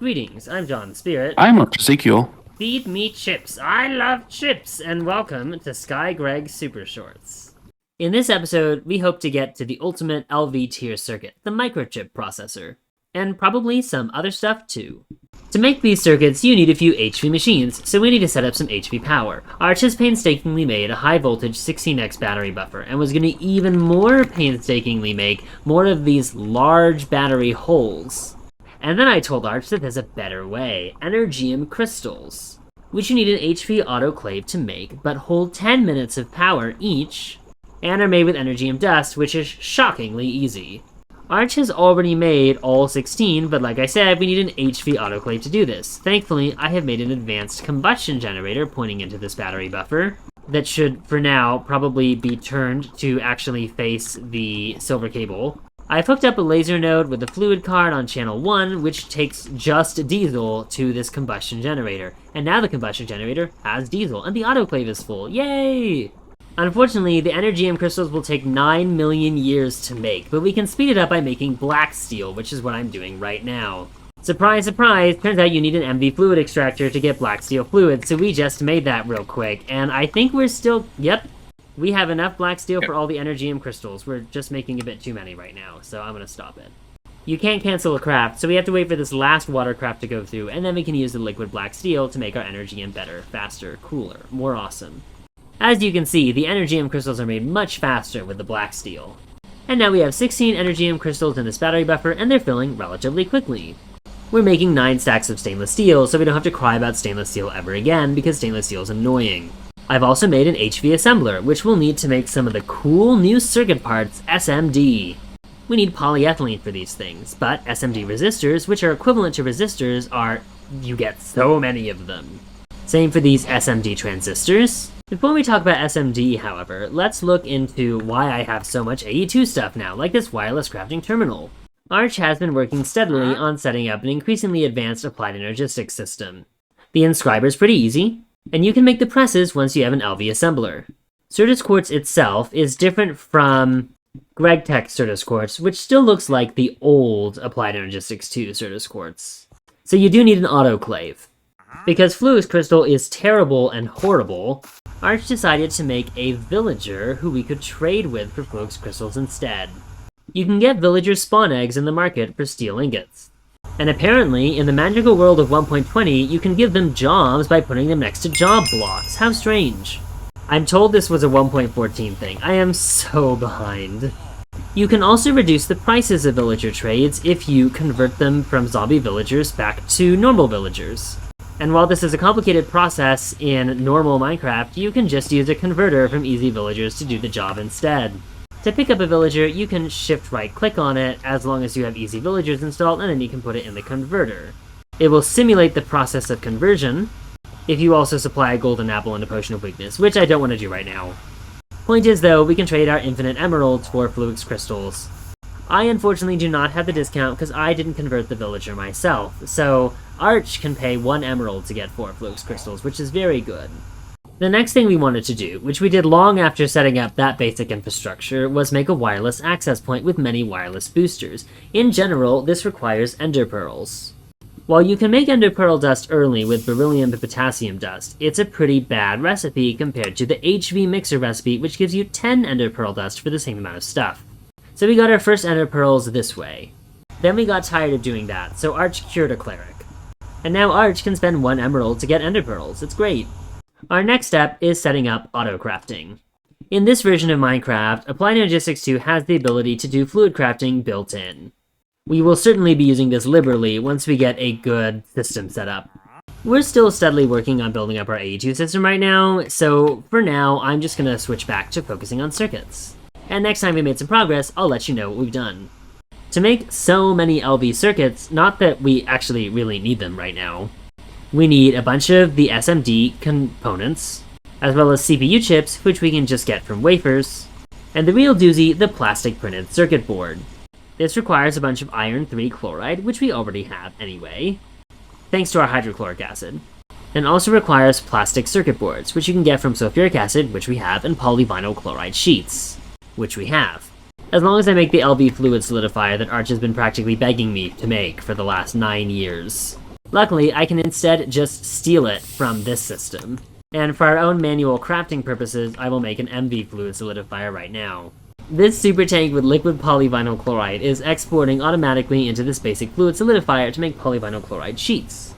Greetings, I'm John Spirit. I'm Ezekiel. Feed me chips. I love chips, and welcome to Sky Greg Supershorts. In this episode, we hope to get to the ultimate LV tier circuit, the microchip processor, and probably some other stuff too. To make these circuits, you need a few HV machines, so we need to set up some HV power. Arch has painstakingly made a high voltage 16x battery buffer, and was going to even more painstakingly make more of these large battery holes. And then I told Arch that there's a better way, energium crystals, which you need an HV autoclave to make, but hold 10 minutes of power each, and are made with energium dust, which is shockingly easy. Arch has already made all 16, but like I said, we need an HV autoclave to do this. Thankfully, I have made an advanced combustion generator pointing into this battery buffer that should, for now, probably be turned to actually face the silver cable. I've hooked up a laser node with a fluid card on channel 1, which takes just diesel to this combustion generator. And now the combustion generator has diesel, and the autoclave is full. Yay! Unfortunately, the energium crystals will take 9 million years to make, but we can speed it up by making black steel, which is what I'm doing right now. Surprise, surprise, turns out you need an MV fluid extractor to get black steel fluid, so we just made that real quick, and I think we're still, yep, we have enough black steel for all the energium crystals. We're just making a bit too many right now, so I'm gonna stop it. You can't cancel a craft, so we have to wait for this last water craft to go through, and then we can use the liquid black steel to make our energium better, faster, cooler, more awesome. As you can see, the energium crystals are made much faster with the black steel. And now we have 16 energium crystals in this battery buffer, and they're filling relatively quickly. We're making 9 stacks of stainless steel, so we don't have to cry about stainless steel ever again, because stainless steel is annoying. I've also made an HV assembler, which we'll need to make some of the cool new circuit parts, SMD. We need polyethylene for these things, but SMD resistors, which are equivalent to resistors, you get so many of them. Same for these SMD transistors. Before we talk about SMD, however, let's look into why I have so much AE2 stuff now, like this wireless crafting terminal. Arch has been working steadily on setting up an increasingly advanced applied energistics system. The inscriber is pretty easy, and you can make the presses once you have an LV assembler. Certus Quartz itself is different from GregTech Certus Quartz, which still looks like the old applied energistics 2 Certus Quartz. So you do need an autoclave. Because Fluix Crystal is terrible and horrible, Arch decided to make a villager who we could trade with for Fluix Crystals instead. You can get villager spawn eggs in the market for steel ingots. And apparently, in the magical world of 1.20, you can give them jobs by putting them next to job blocks. How strange. I'm told this was a 1.14 thing. I am so behind. You can also reduce the prices of villager trades if you convert them from zombie villagers back to normal villagers. And while this is a complicated process in normal Minecraft, you can just use a converter from easy villagers to do the job instead. To pick up a villager, you can shift right click on it as long as you have easy villagers installed, and then you can put it in the converter. It will simulate the process of conversion if you also supply a golden apple and a potion of weakness, which I don't want to do right now. Point is though, we can trade our infinite emeralds for Fluix crystals. I unfortunately do not have the discount because I didn't convert the villager myself, so Arch can pay 1 emerald to get 4 Fluix crystals, which is very good. The next thing we wanted to do, which we did long after setting up that basic infrastructure, was make a wireless access point with many wireless boosters. In general, this requires ender pearls. While you can make ender pearl dust early with beryllium and potassium dust, it's a pretty bad recipe compared to the HV mixer recipe, which gives you 10 ender pearl dust for the same amount of stuff. So we got our first ender pearls this way. Then we got tired of doing that, so Arch cured a cleric. And now Arch can spend 1 emerald to get ender pearls. It's great. Our next step is setting up auto crafting. In this version of Minecraft, Applied Energistics 2 has the ability to do fluid crafting built in. We will certainly be using this liberally once we get a good system set up. We're still steadily working on building up our AE2 system right now, so for now, I'm just gonna switch back to focusing on circuits. And next time we made some progress, I'll let you know what we've done. To make so many LV circuits, not that we actually really need them right now, we need a bunch of the SMD components, as well as CPU chips, which we can just get from wafers, and the real doozy, the plastic printed circuit board. This requires a bunch of iron 3 chloride, which we already have anyway, thanks to our hydrochloric acid, and also requires plastic circuit boards, which you can get from sulfuric acid, which we have, and polyvinyl chloride sheets, which we have. As long as I make the LV fluid solidifier that Arch has been practically begging me to make for the last 9 years. Luckily, I can instead just steal it from this system. And for our own manual crafting purposes, I will make an MV fluid solidifier right now. This super tank with liquid polyvinyl chloride is exporting automatically into this basic fluid solidifier to make polyvinyl chloride sheets,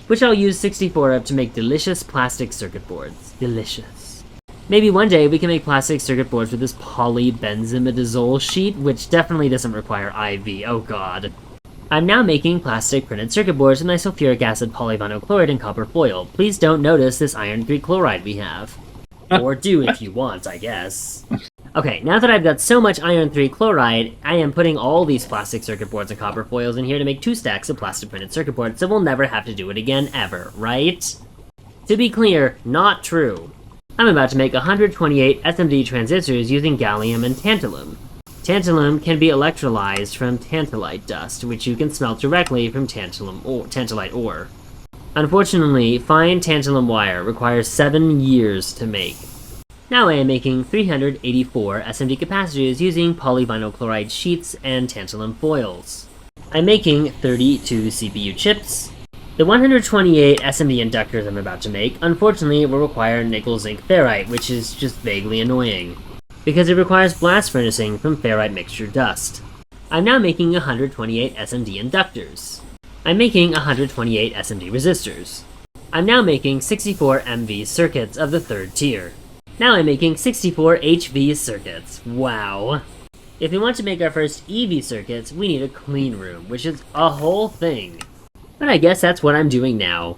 which I'll use 64 of to make delicious plastic circuit boards. Delicious. Maybe one day we can make plastic circuit boards with this polybenzimidazole sheet, which definitely doesn't require IV, oh god. I'm now making plastic printed circuit boards with sulfuric acid, polyvinyl chloride, and copper foil. Please don't notice this iron 3 chloride we have. Or do if you want, I guess. Okay, now that I've got so much iron 3 chloride, I am putting all these plastic circuit boards and copper foils in here to make 2 stacks of plastic printed circuit boards, so we'll never have to do it again ever, right? To be clear, not true. I'm about to make 128 SMD transistors using gallium and tantalum. Tantalum can be electrolyzed from tantalite dust, which you can smelt directly from tantalite ore. Unfortunately, fine tantalum wire requires 7 years to make. Now I am making 384 SMD capacitors using polyvinyl chloride sheets and tantalum foils. I'm making 32 CPU chips. The 128 SMD inductors I'm about to make, unfortunately, will require nickel-zinc ferrite, which is just vaguely annoying, because it requires blast furnacing from ferrite mixture dust. I'm now making 128 SMD inductors. I'm making 128 SMD resistors. I'm now making 64 MV circuits of the 3rd tier. Now I'm making 64 HV circuits. Wow. If we want to make our first EV circuits, we need a clean room, which is a whole thing. But I guess that's what I'm doing now.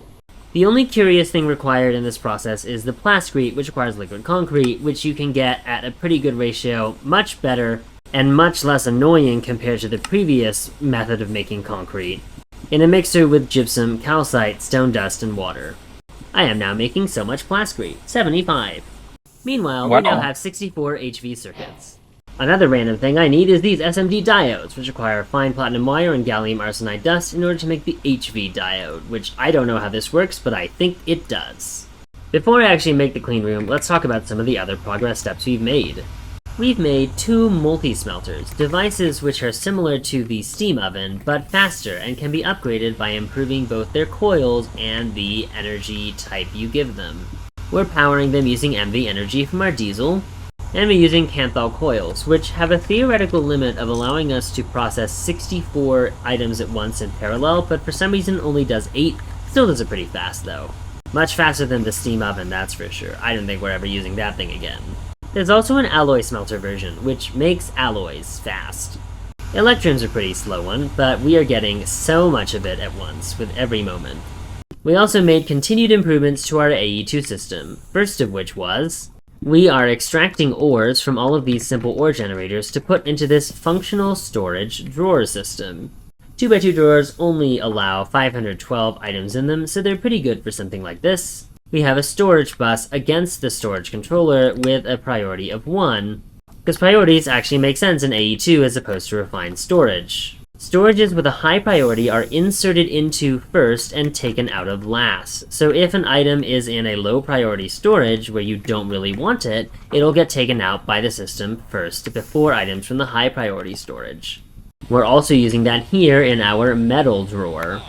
The only curious thing required in this process is the plascrete, which requires liquid concrete, which you can get at a pretty good ratio, much better, and much less annoying compared to the previous method of making concrete, in a mixer with gypsum, calcite, stone dust, and water. I am now making so much plascrete, 75. Meanwhile, we now have 64 HV circuits. Another random thing I need is these SMD diodes, which require fine platinum wire and gallium arsenide dust in order to make the HV diode, which I don't know how this works, but I think it does. Before I actually make the clean room, let's talk about some of the other progress steps we've made. We've made 2 multi-smelters, devices which are similar to the steam oven, but faster and can be upgraded by improving both their coils and the energy type you give them. We're powering them using MV energy from our diesel, and we're using Canthal coils, which have a theoretical limit of allowing us to process 64 items at once in parallel, but for some reason only does 8. Still does it pretty fast though. Much faster than the steam oven, that's for sure. I don't think we're ever using that thing again. There's also an alloy smelter version, which makes alloys fast. Electrons are a pretty slow one, but we are getting so much of it at once with every moment. We also made continued improvements to our AE2 system, first of which was, we are extracting ores from all of these simple ore generators to put into this functional storage drawer system. 2x2 drawers only allow 512 items in them, so they're pretty good for something like this. We have a storage bus against the storage controller with a priority of 1, because priorities actually make sense in AE2 as opposed to refined storage. Storages with a high priority are inserted into first and taken out of last. So if an item is in a low priority storage where you don't really want it, it'll get taken out by the system first before items from the high priority storage. We're also using that here in our metal drawer.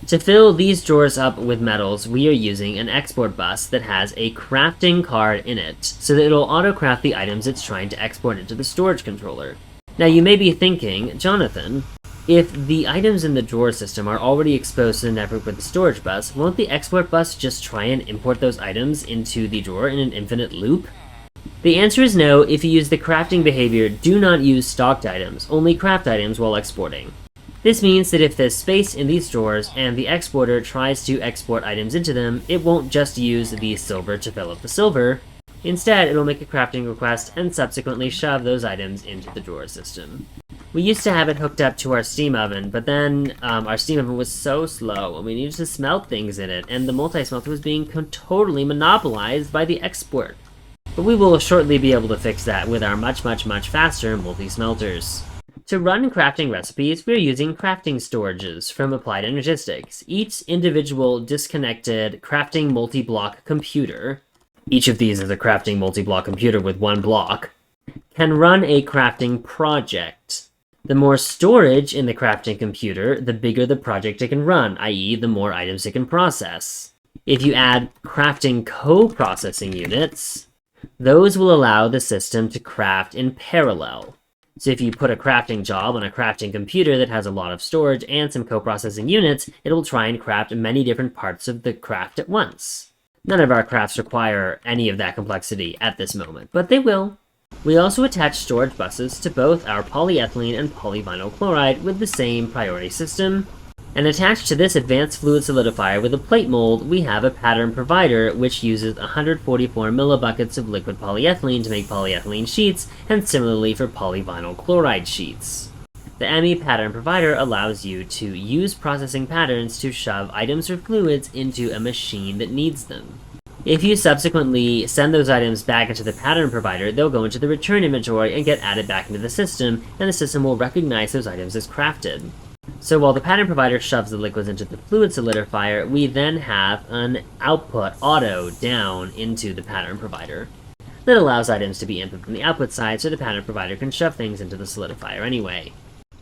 To fill these drawers up with metals, we are using an export bus that has a crafting card in it, so that it'll auto-craft the items it's trying to export into the storage controller. Now you may be thinking, Jonathan, if the items in the drawer system are already exposed to the network with the storage bus, won't the export bus just try and import those items into the drawer in an infinite loop? The answer is no. If you use the crafting behavior, do not use stocked items, only craft items while exporting. This means that if there's space in these drawers and the exporter tries to export items into them, it won't just use the silver to fill up the silver. Instead, it'll make a crafting request and subsequently shove those items into the drawer system. We used to have it hooked up to our steam oven, but then our steam oven was so slow and we needed to smelt things in it, and the multi-smelter was being totally monopolized by the export. But we will shortly be able to fix that with our much faster multi-smelters. To run crafting recipes, we are using crafting storages from Applied Energistics. Each individual disconnected crafting multi-block computer, each of these is a crafting multi-block computer with 1 block, can run a crafting project. The more storage in the crafting computer, the bigger the project it can run, i.e. the more items it can process. If you add crafting co-processing units, those will allow the system to craft in parallel. So if you put a crafting job on a crafting computer that has a lot of storage and some co-processing units, it will try and craft many different parts of the craft at once. None of our crafts require any of that complexity at this moment, but they will. We also attach storage buses to both our polyethylene and polyvinyl chloride with the same priority system. And attached to this advanced fluid solidifier with a plate mold, we have a pattern provider which uses 144 millibuckets of liquid polyethylene to make polyethylene sheets, and similarly for polyvinyl chloride sheets. The ME pattern provider allows you to use processing patterns to shove items or fluids into a machine that needs them. If you subsequently send those items back into the pattern provider, they'll go into the return inventory and get added back into the system, and the system will recognize those items as crafted. So while the pattern provider shoves the liquids into the fluid solidifier, we then have an output auto down into the pattern provider that allows items to be input from the output side so the pattern provider can shove things into the solidifier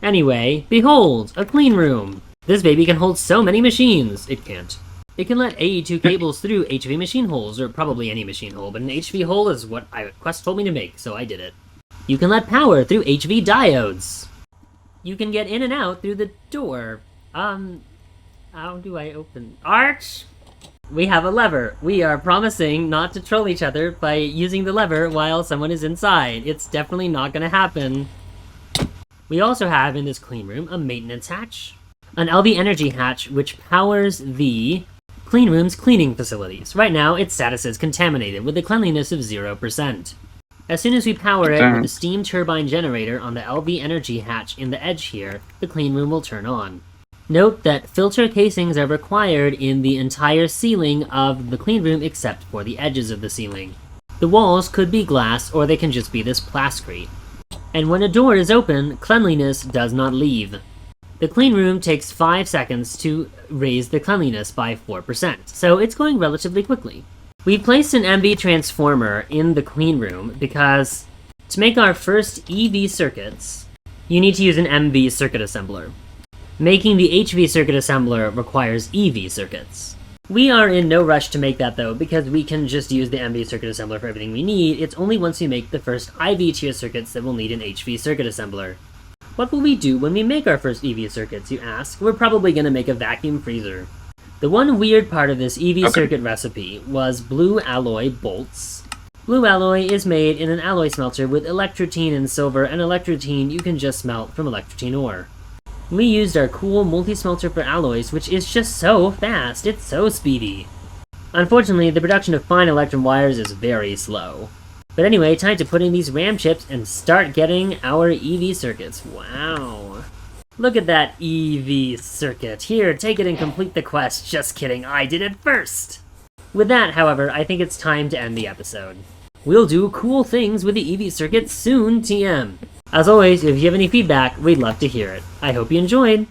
Anyway, behold, a clean room! This baby can hold so many machines! It can't. It can let AE2 cables through HV machine holes, or probably any machine hole, but an HV hole is what Quest told me to make, so I did it. You can let power through HV diodes! You can get in and out through the door. How do I open? Arch! We have a lever. We are promising not to troll each other by using the lever while someone is inside. It's definitely not gonna happen. We also have in this clean room a maintenance hatch, an LV energy hatch which powers the clean room's cleaning facilities. Right now, its status is contaminated with a cleanliness of 0%. As soon as we power it with the steam turbine generator on the LV energy hatch in the edge here, the clean room will turn on. Note that filter casings are required in the entire ceiling of the clean room except for the edges of the ceiling. The walls could be glass or they can just be this plascrete. And when a door is open, cleanliness does not leave. The clean room takes 5 seconds to raise the cleanliness by 4%, so it's going relatively quickly. We placed an MV transformer in the clean room because to make our first EV circuits, you need to use an MV circuit assembler. Making the HV circuit assembler requires EV circuits. We are in no rush to make that though, because we can just use the MV circuit assembler for everything we need. It's only once we make the first IV tier circuits that we'll need an HV circuit assembler. What will we do when we make our first EV circuits, you ask? We're probably going to make a vacuum freezer. The one weird part of this EV circuit recipe was blue alloy bolts. Blue alloy is made in an alloy smelter with electrotine and silver, and electrotine you can just smelt from electrotine ore. We used our cool multi-smelter for alloys, which is just so fast, it's so speedy. Unfortunately, the production of fine electrum wires is very slow. But anyway, time to put in these RAM chips and start getting our EV circuits. Wow. Look at that EV circuit. Here, take it and complete the quest. Just kidding, I did it first! With that, however, I think it's time to end the episode. We'll do cool things with the EV circuit soon, TM. As always, if you have any feedback, we'd love to hear it. I hope you enjoyed!